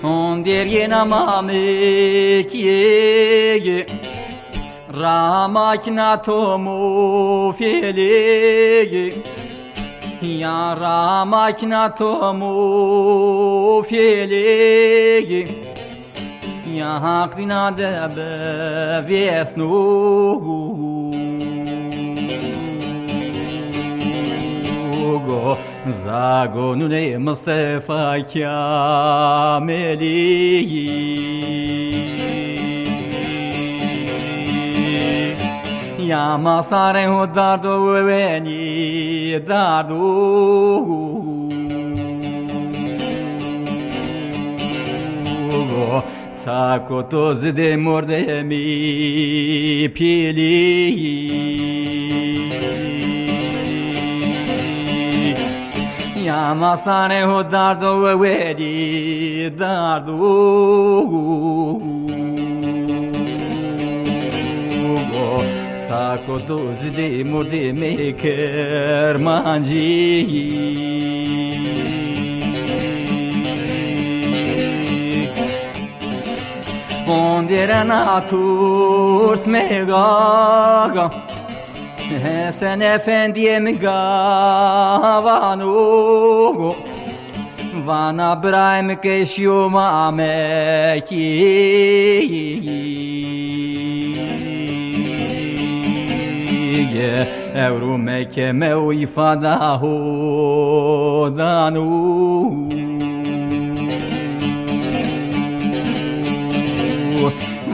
Onderiena mame kiege Ramakna tomu felege Ya ramakna tomu felege Ya haklina debe vesnu Zagonune Mustafa Kameli Ya masare ho dardo veni dardo Sako toz de morde mi pili Ya masane ho dardo vedi dardo Sako dozi de morde me kermanji Ondera naturs megaga Sen efendiyem gavanu Vana braim keşyuma ameki Evru meke meu ifada hodanu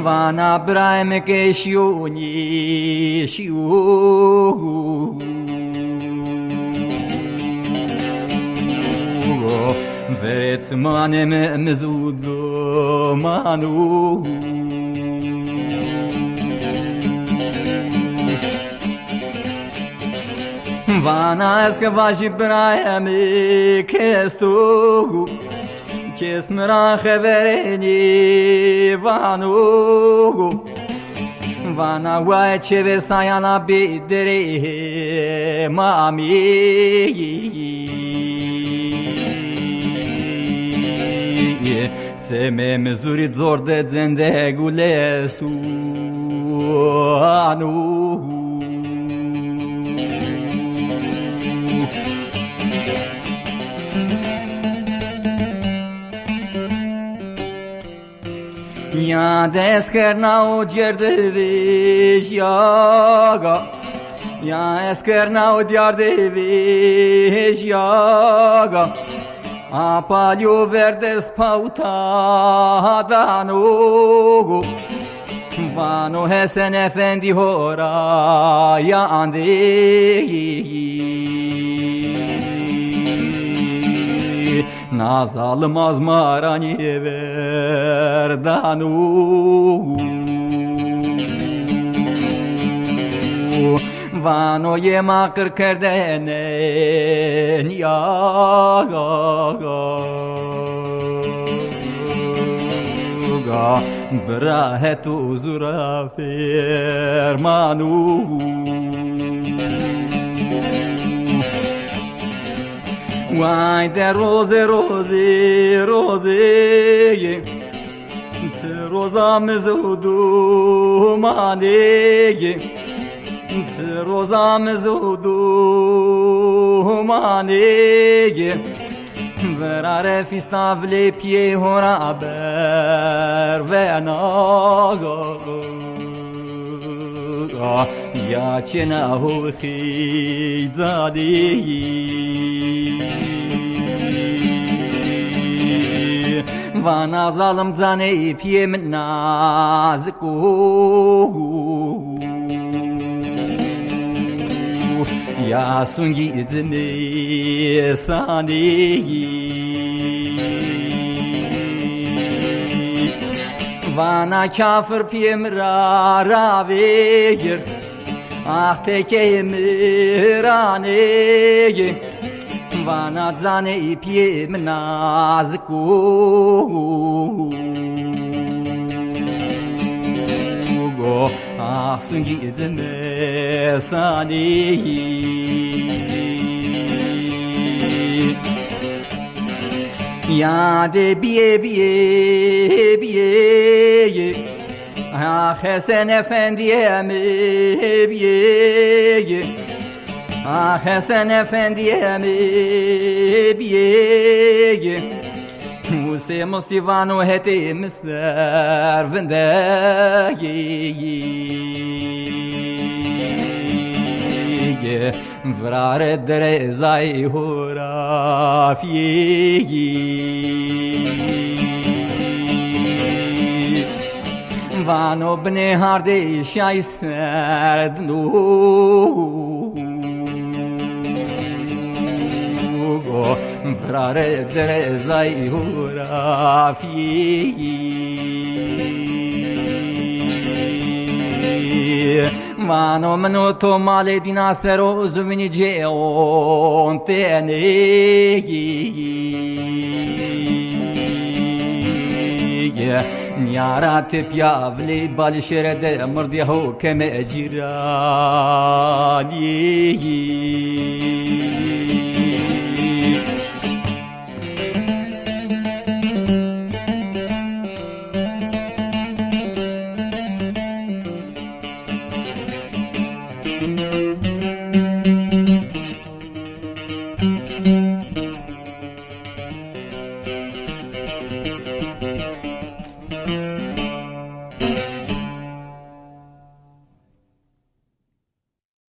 Vana braim keşyuni şiu Vec manem mzudu manu Vana eskevaji braim kestu Kesmera khevereni vanu Vana vai chevestayana bidere mami Teme mezuri zor de zende gulesu anu Ya deskerna o cerdeviş yaga Ya eskerna o cerdeviş yaga Apalio verdes pautadanu Vano hesen efendi hora ya andi Nazalım azmarani verdanu Vano yema kırdenen yaga Brahet uzura fermanu Vay de roze roze roze Roza mezudu manege Roza mezudu manege Verare fistavle pie hora ber venaga Ya çena ho khizadi Vana zalım zane pie naziku Yasun gidini sani Vana kafir pimra verir Ah tekemirane Vana zane pim nazku Ah sungi idine sani Ya de biye Ah Hasan Efendi'ye mi biye Ah Hasan Efendi'ye mi biye Muse Mustivano hete servende Vrare drezai horafiye Vano bne harde şay serdnu Vrare drezai horafiye Vano minuto male di nasero zuvini geon Nyara te pjavli balshere de mırdi ho keme jirani